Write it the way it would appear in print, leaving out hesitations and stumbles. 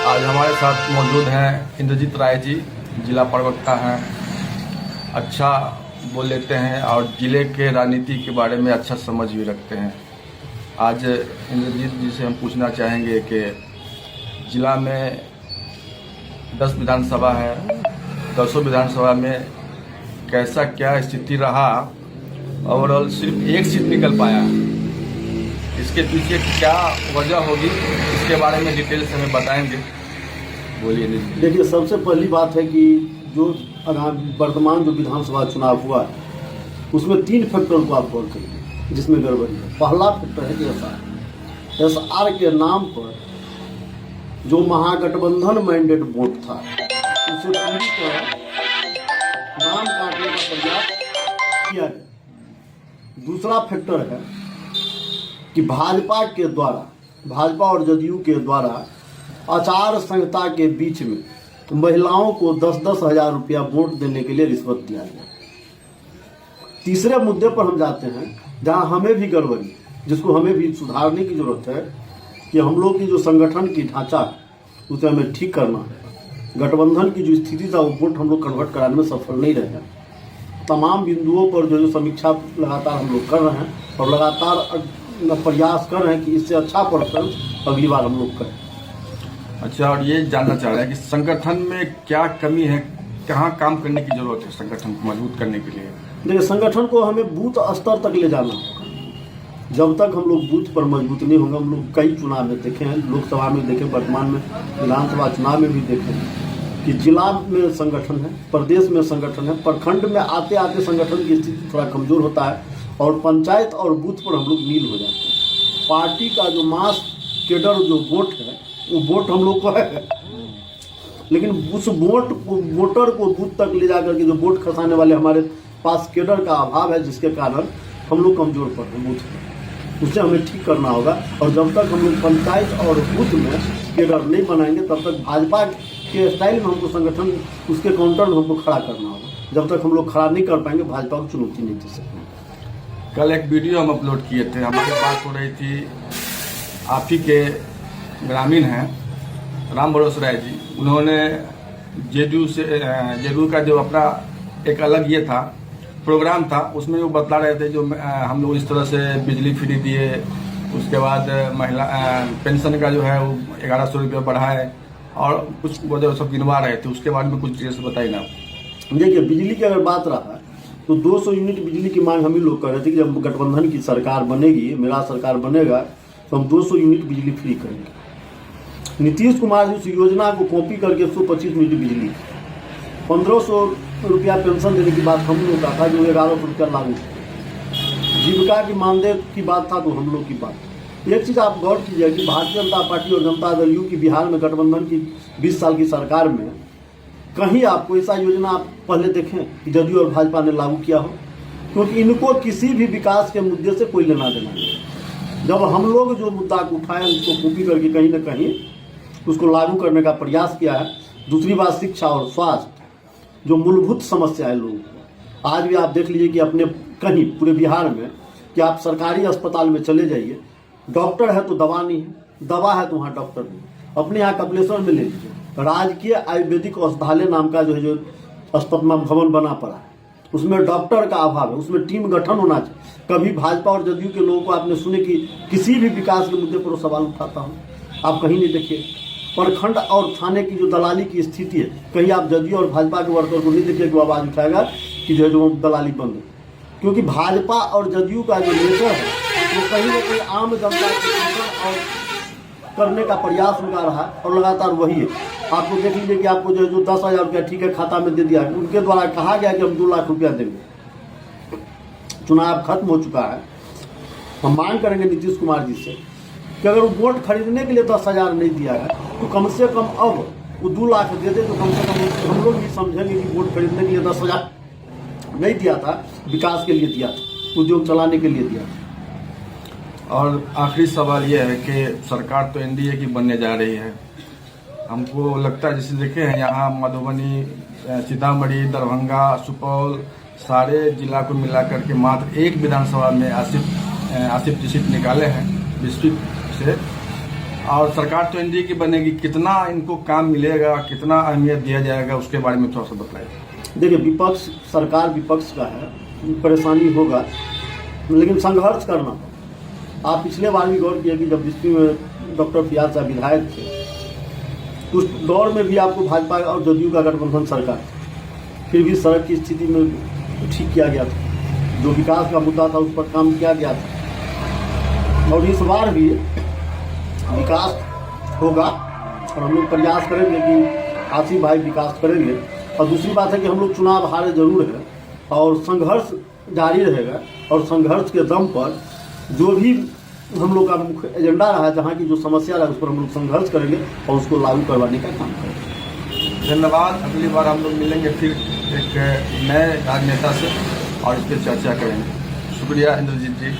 आज हमारे साथ मौजूद हैं इंद्रजीत राय जी, जिला प्रवक्ता हैं। अच्छा बोल लेते हैं और ज़िले के राजनीति के बारे में अच्छा समझ भी रखते हैं। आज इंद्रजीत जी से हम पूछना चाहेंगे कि जिला में 10 विधानसभा है, 10 विधानसभा में कैसा क्या स्थिति रहा, ओवरऑल सिर्फ एक सीट निकल पाया, इसके पीछे क्या वजह होगी, इसके बारे में डिटेल से हमें बताएंगे। बोलिए। देखिए, सबसे पहली बात है कि जो वर्तमान जो विधानसभा चुनाव हुआ है उसमें 3 फैक्टर को आप गौर करिए जिसमें गड़बड़ी है। पहला फैक्टर है कि एसआर के नाम पर जो महागठबंधन मैंडेट वोट था उसे पूरी तरह नाम काटने का प्रयास किया गया। दूसरा फैक्टर है कि भाजपा और जदयू के द्वारा आचार संहिता के बीच में महिलाओं को 10-10 हज़ार रुपया वोट देने के लिए रिश्वत दिया गया। तीसरे मुद्दे पर हम जाते हैं जहां हमें भी गड़बड़ी, जिसको हमें भी सुधारने की जरूरत है कि हम लोग की जो संगठन की ढांचा है उसे हमें ठीक करना है। गठबंधन की जो स्थिति था वो वोट हम लोग कन्वर्ट कराने में सफल नहीं रहे। तमाम बिंदुओं पर जो समीक्षा लगातार हम लोग कर रहे हैं और लगातार प्रयास कर रहे हैं कि इससे अच्छा परफॉर्मेंस अगली बार हम लोग करें। अच्छा, और ये जानना चाह रहे हैं कि संगठन में क्या कमी है, कहाँ काम करने की जरूरत है संगठन को मजबूत करने के लिए? देखिए, संगठन को हमें बूथ स्तर तक ले जाना होगा। जब तक हम लोग बूथ पर मजबूत नहीं होंगे, हम लोग कई चुनाव में देखे हैं, लोकसभा में देखे, वर्तमान में विधानसभा चुनाव में भी देखे हैं कि जिला में संगठन है, प्रदेश में संगठन है, प्रखंड में आते आते संगठन की स्थिति थोड़ा कमजोर होता है और पंचायत और बूथ पर हम लोग नील हो जाते हैं। पार्टी का जो मास केडर जो वोट है वो वोट हम लोग को है, लेकिन उस वोटर को बूथ तक ले जाकर के जो वोट खसाने वाले हमारे पास केडर का अभाव है, जिसके कारण हम लोग कमजोर पड़ रहे हैं बूथ में। उसे हमें ठीक करना होगा और जब तक हम लोग पंचायत और बूथ में केडर नहीं बनाएंगे तब तक भाजपा के स्टाइल में हमको संगठन उसके काउंटर में हमको खड़ा करना होगा। जब तक हम लोग खड़ा नहीं कर पाएंगे भाजपा को चुनौती नहीं दे सकते। कल एक वीडियो हम अपलोड किए थे, हमारी बात हो रही थी, आप ही के ग्रामीण हैं राम भरोसे राय जी, उन्होंने जेडीयू का जो अपना एक अलग ये था प्रोग्राम था, उसमें वो बतला रहे थे जो हम लोग इस तरह से बिजली फ्री दिए, उसके बाद महिला पेंशन का जो है वो 1100 रुपया बढ़ाए और कुछ वजह सब गिनवा रहे थे। उसके बारे में कुछ डिटेल्स बताइए ना। देखिए, बिजली की अगर बात रहा तो 200 यूनिट बिजली की मांग हम ही लोग कर रहे थे कि जब गठबंधन की सरकार बनेगी, मेरा सरकार बनेगा तो हम 200 यूनिट बिजली फ्री करेंगे। नीतीश कुमार जी उस योजना को कॉपी करके 125 यूनिट बिजली, 1500 रुपया पेंशन देने की बात हम लोग का था जो 1100 रुपया लागू, जीविका की मानदेय की बात था तो हम लोग की बात। एक चीज़ आप गौर कीजिए कि भारतीय जनता पार्टी और जनता दल यू की बिहार में गठबंधन की 20 साल की सरकार में कहीं आपको ऐसा योजना आप पहले देखें कि जदयू और भाजपा ने लागू किया हो? क्योंकि इनको किसी भी विकास के मुद्दे से कोई लेना देना नहीं। जब हम लोग जो मुद्दा को उठाए उसको कॉपी करके कहीं ना कहीं उसको लागू करने का प्रयास किया है। दूसरी बात, शिक्षा और स्वास्थ्य जो मूलभूत समस्या है लोगों को, आज भी आप देख लीजिए कि अपने कहीं पूरे बिहार में कि आप सरकारी अस्पताल में चले जाइए, डॉक्टर है तो दवा नहीं है, दवा है तो वहाँ डॉक्टर नहीं। अपने यहाँ कपिलेश्वर में ले लीजिए, राजकीय आयुर्वेदिक औषधालय नाम का जो है जो अस्पताल भवन बना पड़ा है, उसमें डॉक्टर का अभाव है, उसमें टीम गठन होना चाहिए। कभी भाजपा और जदयू के लोगों को आपने सुने कि किसी भी विकास के मुद्दे पर सवाल उठाता हूँ? आप कहीं नहीं देखिए। प्रखंड और थाने की जो दलाली की स्थिति है, कहीं आप जदयू और भाजपा के वर्कर को नहीं देखिए कि वो आवाज उठाएगा कि जो है जो दलाली बंद है। क्योंकि भाजपा और जदयू का जो नेता है वो कहीं ना कहीं आम जनता के और करने का प्रयास उनका रहा और लगातार वही है। आपको देख लीजिए कि आपको जो 10 हज़ार रुपया ठीक है खाता में दे दिया, उनके द्वारा कहा गया कि हम 2 लाख रुपया देंगे। चुनाव खत्म हो चुका है, हम मांग करेंगे नीतीश कुमार जी से कि अगर वो वोट खरीदने के लिए 10 हज़ार नहीं दिया है तो कम से कम अब वो 2 लाख दे दे, तो कम से कम हम लोग भी समझेंगे कि वोट खरीदने के लिए 10 हज़ार नहीं दिया था, विकास के लिए दिया था, उद्योग चलाने के लिए दिया था। और आखिरी सवाल ये है कि सरकार तो एनडीए की बनने जा रही है, हमको लगता है जैसे देखे हैं यहाँ मधुबनी, सीतामढ़ी, दरभंगा, सुपौल सारे जिला को मिलाकर के मात्र एक विधानसभा में आसिफ जी सीट निकाले हैं डिस्ट्रिक्ट से। और सरकार तो एनडीए की बनेगी, कितना इनको काम मिलेगा, कितना अहमियत दिया जाएगा, उसके बारे में थोड़ा सा बताइए। देखिए, विपक्ष, सरकार विपक्ष का है, परेशानी होगा, लेकिन संघर्ष करना। आप पिछले बार भी गौर किया कि जब डिस्ट्रिक्ट में डॉक्टर पियाज साहब विधायक थे, उस दौर में भी आपको भाजपा और जदयू का गठबंधन सरकार, फिर भी सड़क की स्थिति में ठीक किया गया था, जो विकास का मुद्दा था उस पर काम किया गया था। और इस बार भी विकास होगा और हम लोग प्रयास करेंगे कि आसिफ भाई विकास करेंगे। और दूसरी बात है कि हम लोग चुनाव हारे जरूर है और संघर्ष जारी रहेगा, और संघर्ष के दम पर जो भी हम लोग का मुख्य एजेंडा रहा है, जहाँ की जो समस्या रहा है, उस पर हम लोग संघर्ष करेंगे और उसको लागू करवाने का काम करेंगे। धन्यवाद। अगली बार हम लोग मिलेंगे फिर एक नए राजनेता से और इस पर चर्चा करेंगे। शुक्रिया इंद्रजीत जी।